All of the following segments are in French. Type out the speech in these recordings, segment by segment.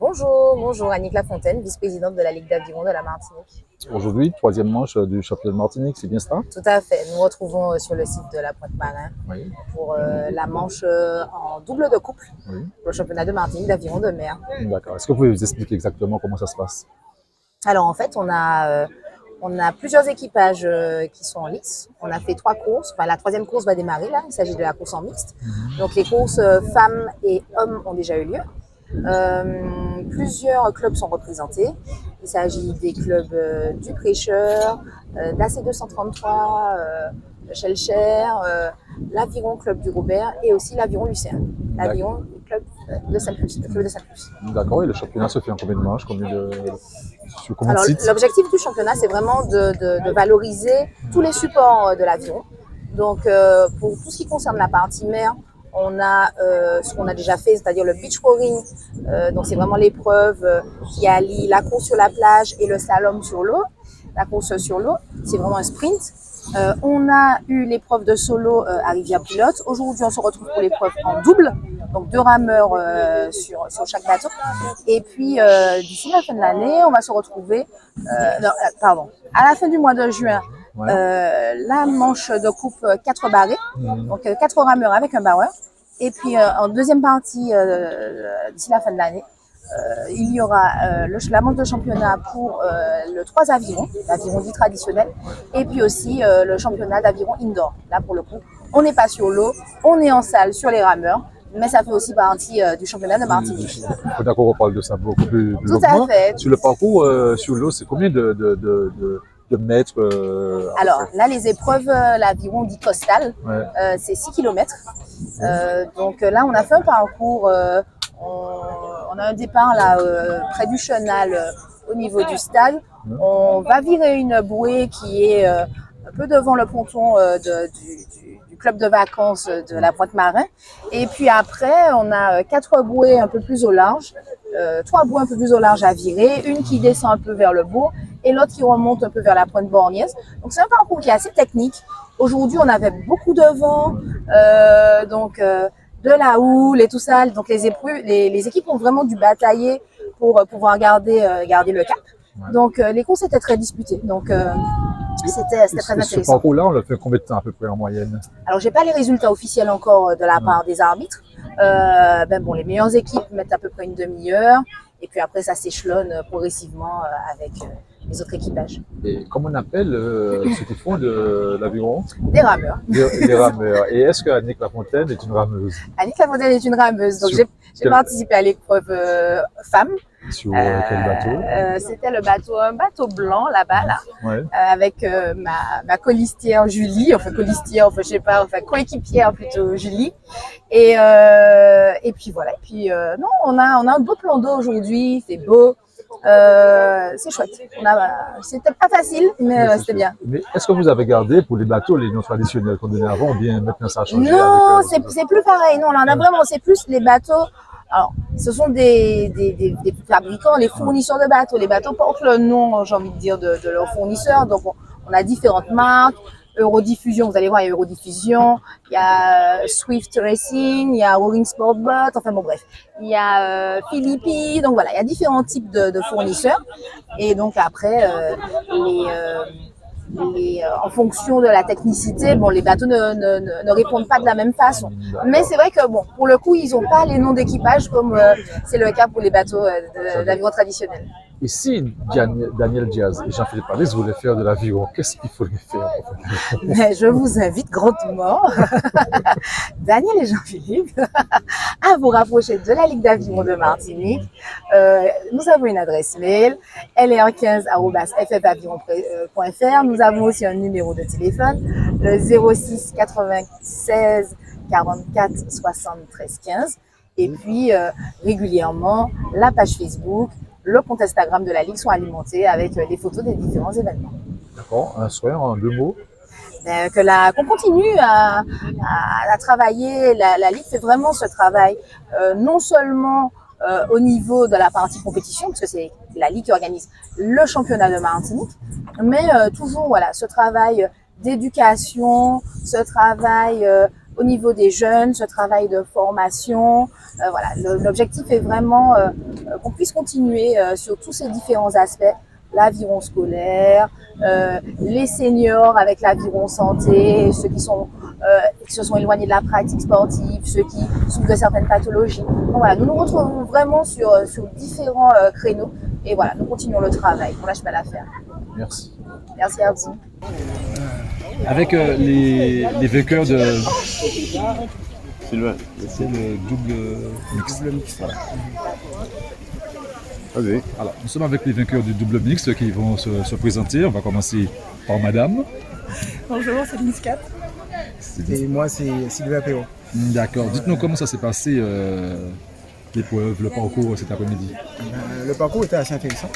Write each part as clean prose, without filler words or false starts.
Bonjour Annick Lafontaine, vice-présidente de la Ligue d'aviron de la Martinique. Aujourd'hui, troisième manche du championnat de Martinique, c'est bien ça? Tout à fait, nous retrouvons sur le site de la Pointe-Marin Oui, pour la manche en double de couple oui. pour le championnat de Martinique d'aviron de mer. D'accord. Est-ce que vous pouvez nous expliquer exactement comment ça se passe? Alors en fait, on a plusieurs équipages qui sont en lice. On a fait 3 courses. Enfin, la troisième course va démarrer là. Il s'agit de la course en mixte. Donc les courses femmes et hommes ont déjà eu lieu. Plusieurs clubs sont représentés. Il s'agit des clubs du Prêcheur, d'AC233, Shelcher, l'Aviron Club du Robert et aussi l'Aviron Lucerne, l'Aviron Club de Saint-Plus, le club de Saint-Plus. D'accord. Et le championnat se fait en combien de manches? Sur combien de Alors, sites? l'objectif du championnat, c'est vraiment de valoriser tous les supports de l'aviron. Donc, pour tout ce qui concerne la partie mer, on a ce qu'on a déjà fait, c'est-à-dire le beach rowing. Donc, c'est vraiment l'épreuve qui allie la course sur la plage et le slalom sur l'eau. La course sur l'eau, c'est vraiment un sprint. On a eu l'épreuve de solo à Rivière-Pilote. Aujourd'hui, on se retrouve pour l'épreuve en double, donc 2 rameurs sur chaque bateau. Et puis, d'ici la fin de l'année, on va se retrouver, à la fin du mois de juin, Ouais. la manche de coupe 4 barrés, donc 4 rameurs avec un barreur. Et puis, en deuxième partie, d'ici la fin de l'année, il y aura la manche de championnat pour le 3 avirons, l'aviron dit traditionnel, et puis aussi le championnat d'aviron indoor. Là, pour le coup, on n'est pas sur l'eau, on est en salle sur les rameurs, mais ça fait aussi partie du championnat de Martinique. Il faut d'accord, on parle de ça beaucoup plus Tout à longuement. fait. Sur le parcours, sur l'eau, c'est combien de mètres Alors là, les épreuves, l'aviron dit costal, Ouais. c'est 6 km. Donc là, on a fait un parcours, on a un départ là près du chenal au niveau du stade. On va virer une bouée qui est un peu devant le ponton du club de vacances de la Pointe-Marin. Et puis après, on a 4 bouées un peu plus au large, 3 bouées un peu plus au large à virer, une qui descend un peu vers le bourg et l'autre qui remonte un peu vers la pointe borgnesse. Donc c'est un parcours qui est assez technique. Aujourd'hui, on avait beaucoup de vent, de la houle et tout ça. Donc les équipes ont vraiment dû batailler pour pouvoir garder le cap. Donc les courses étaient très disputées. Donc c'était très intéressant. Ce parcours-là, on l'a fait combien de temps à peu près en moyenne? Alors j'ai pas les résultats officiels encore de la part des arbitres. Les meilleures équipes mettent à peu près une demi-heure. Et puis après, ça s'échelonne progressivement avec les autres équipages. Et comment on appelle ceux qui font de l'aviron? Des rameurs. Des rameurs. Et est-ce qu'Annick Lafontaine est une rameuse? Annick Lafontaine est une rameuse. Donc j'ai participé à l'épreuve femme. Sur quel bateau? C'était un bateau blanc là-bas, là, Ouais. avec ma colistière Julie, coéquipière plutôt Julie. Et puis voilà. Et puis non, on a un beau plan d'eau aujourd'hui, c'est beau. C'est chouette. C'était pas facile, mais c'était bien. Mais est-ce que vous avez gardé pour les bateaux les noms traditionnels qu'on donnait avant, ou bien maintenant ça a changé? Non, c'est plus pareil. Non, là, on a vraiment, c'est plus les bateaux. Alors, ce sont des fabricants, les fournisseurs de bateaux. Les bateaux portent le nom, j'ai envie de dire, de leurs fournisseurs. Donc, on a différentes marques. Eurodiffusion, vous allez voir, il y a Eurodiffusion, il y a Swift Racing, il y a Rolling Sport Boat, enfin bon bref, il y a Philippi, donc voilà, il y a différents types de fournisseurs. Et donc après, en fonction de la technicité, les bateaux ne répondent pas de la même façon. Mais c'est vrai que pour le coup, ils n'ont pas les noms d'équipage comme c'est le cas pour les bateaux d'aviron traditionnels. Et si Daniel Diaz et Jean-Philippe Paris voulaient faire de l'aviron, qu'est-ce qu'il faudrait faire? Mais je vous invite grandement, Daniel et Jean-Philippe, à vous rapprocher de la Ligue d'aviron de Martinique. Nous avons une adresse mail, lr15@ffaviron.fr. Nous avons aussi un numéro de téléphone, le 06 96 44 73 15. Et puis, régulièrement, la page Facebook, le compte Instagram de la Ligue sont alimentés avec les photos des différents événements. D'accord, un souhait en 2 mots? Qu'on continue à travailler. La Ligue fait vraiment ce travail, non seulement au niveau de la partie compétition, parce que c'est la Ligue qui organise le championnat de Martinique, mais toujours ce travail d'éducation, ce travail au niveau des jeunes, ce travail de formation. Voilà, l'objectif est vraiment qu'on puisse continuer sur tous ces différents aspects. L'aviron scolaire, les seniors avec l'aviron santé, ceux qui se sont éloignés de la pratique sportive, ceux qui souffrent de certaines pathologies. Donc voilà, nous nous retrouvons vraiment sur différents créneaux et voilà, nous continuons le travail. On lâche pas l'affaire. Merci. Merci à vous. Avec les vainqueurs de. Sylvain. C'est le double mix. Vas-y. Alors, nous sommes avec les vainqueurs du double mix qui vont se présenter. On va commencer par madame. Bonjour, c'est Lise 4. Et moi, c'est Sylvain Péo. D'accord. Dites-nous comment ça s'est passé l'épreuve, le parcours cet après-midi. Le parcours était assez intéressant,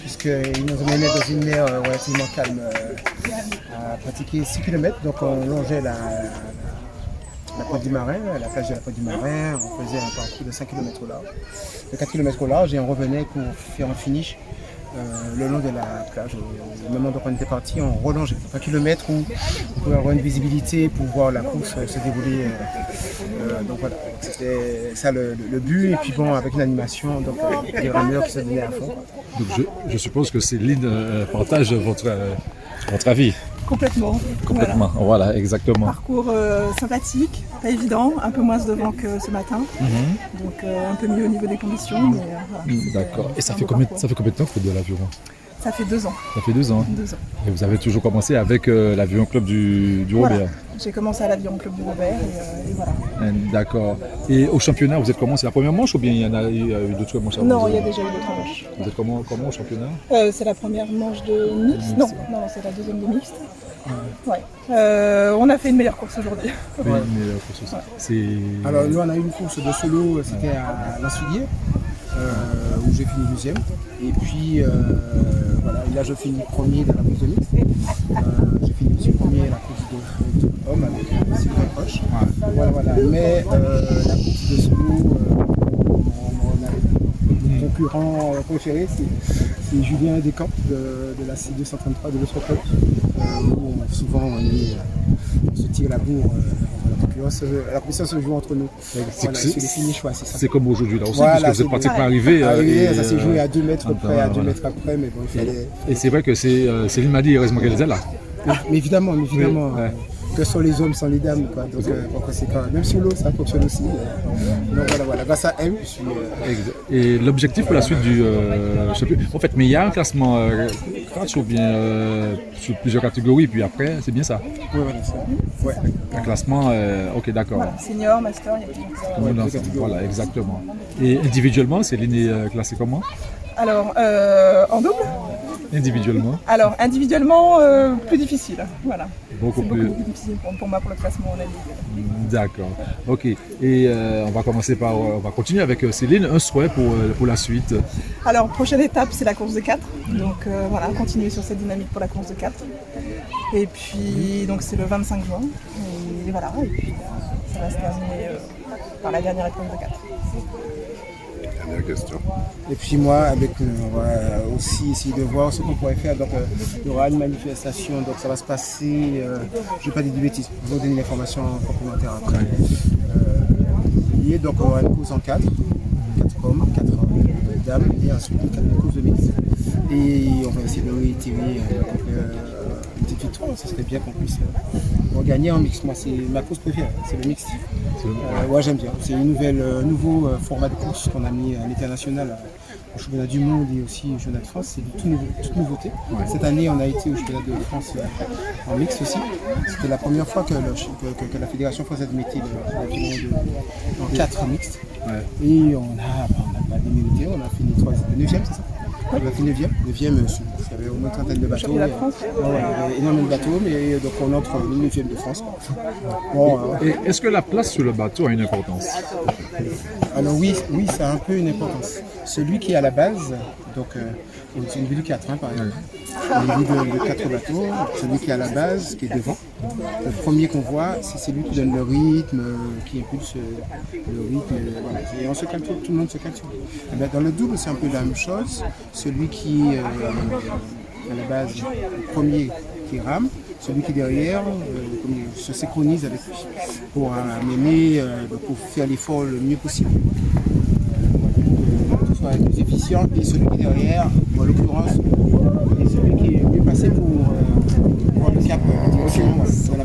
puisqu'il nous menait dans une mer relativement calme à pratiquer 6 km. Donc on longeait la Pointe du Marin, la plage de la Pointe du Marin, on faisait un parcours de 5 km au large, de 4 km au large, et on revenait pour faire un finish le long de la plage. Au moment où on était parti, on relongeait 3 km où on pouvait avoir une visibilité pour voir la course se dérouler. Donc voilà, c'était ça le but. Et puis bon, avec une animation, donc des rameurs qui se donnaient à fond. Donc je suppose que Céline partage votre avis. Complètement. Complètement, voilà exactement. Parcours sympathique, pas évident, un peu moins de vent que ce matin. Donc un peu mieux au niveau des conditions. Mais, voilà, d'accord. Et ça fait combien de temps que vous faites de l'aviron? Ça fait 2 ans. Ça fait 2 ans. 2 ans. Et vous avez toujours commencé avec l'aviron club du Robert. Voilà. J'ai commencé à l'aviron club du Robert et voilà. D'accord. Et au championnat, vous êtes comment? C'est la première manche ou bien il y en a eu d'autres manches? Non, il y a déjà eu d'autres manches. Vous êtes comment au championnat? C'est la première manche de mixte. Non, c'est la deuxième de mixte. Ouais. On a fait une meilleure course aujourd'hui. Oui, mais pour ça, c'est... Alors nous on a eu une course de solo, c'était à Lansfiguier, où j'ai fini deuxième. Et puis voilà, et là je finis premier de la course de mixte. J'ai fini aussi premier à la course de homme avec Sylvain Proche. Voilà. Mais la course de solo, on a mon concurrent préféré, c'est Julien Descamps de la C233 de l'autre club, où souvent on se tire la bourre. La compétition se joue entre nous. Voilà, c'est les finishes, c'est ça. C'est comme aujourd'hui là aussi, Voilà, puisque vous êtes pratiquement arrivé. Ça s'est joué à 2 mètres près, à 2 mètres après, mais bon, il fallait... Et c'est vrai que Céline m'a dit, heureusement qu'elle était là. Mais évidemment, Oui, ouais. Que sont les hommes sans les dames, quoi. Donc par conséquent, même sur l'eau, ça fonctionne aussi. Donc voilà, grâce à elle, je suis... Et l'objectif pour la suite du... je sais plus. En fait, mais il y a un classement catch ou bien sur plusieurs catégories, puis après, c'est bien ça. Oui, voilà, ça. Ouais. Un classement, ok, d'accord. Voilà, senior, master, il y a tout. Voilà, exactement. Et individuellement, Céline est classée comment? Alors, en double? Individuellement? Alors, individuellement, plus difficile. Voilà. Beaucoup C'est plus... beaucoup plus difficile pour moi pour le classement en individuel. D'accord. Ok. Et on va continuer avec Céline. Un souhait pour la suite. Alors, prochaine étape, c'est la course de 4. Donc voilà, continuer sur cette dynamique pour la course de 4. Et puis, donc c'est le 25 juin. Et voilà, et puis ça va se terminer par la dernière épreuve de 4. Dernière question. Et puis moi, on va aussi essayer de voir ce qu'on pourrait faire. Donc il y aura une manifestation, donc ça va se passer, je ne vais pas dire de bêtises, je vais vous donner l'information complémentaire après. Donc on aura une course en 4 hommes, 4 dames, et ensuite 4 courses de mix. Et on va essayer de réitérer une petite victoire, ce serait bien qu'on puisse gagner en mix. Moi, c'est ma course préférée, c'est le mix. Ouais, j'aime bien. C'est un nouveau format de course qu'on a mis à l'international, au championnat du monde et aussi au championnat de France. C'est toute nouveauté. Ouais. Cette année, on a été au championnat de France en mix aussi. C'était la première fois que la Fédération française mettait l'aviron en 4 mixtes. Ouais. Et on a pas démérité, on a fini 9e, c'est ça? On a fait 9e, il y avait au moins une trentaine de bateaux. Il y avait énormément de bateaux, mais donc on entre le 9e de France. Bon, et est-ce que la place sur le bateau a une importance? Alors oui, ça a un peu une importance. Celui qui est à la base, donc c'est une vue de 4 par exemple. Une vue de 4 bateaux, celui qui est à la base, qui est devant. Le premier qu'on voit, c'est celui qui donne le rythme, qui impulse le rythme. Voilà. Et on se calme, tout le monde se calme. Et bien, dans le double, c'est un peu la même chose. Celui qui, à la base, le premier qui rame, celui qui est derrière se synchronise avec lui pour amener, pour faire l'effort le mieux possible. Que ce soit le plus efficient et celui qui est derrière, en l'occurrence, est celui qui est mieux passé pour le cap de direction. Voilà.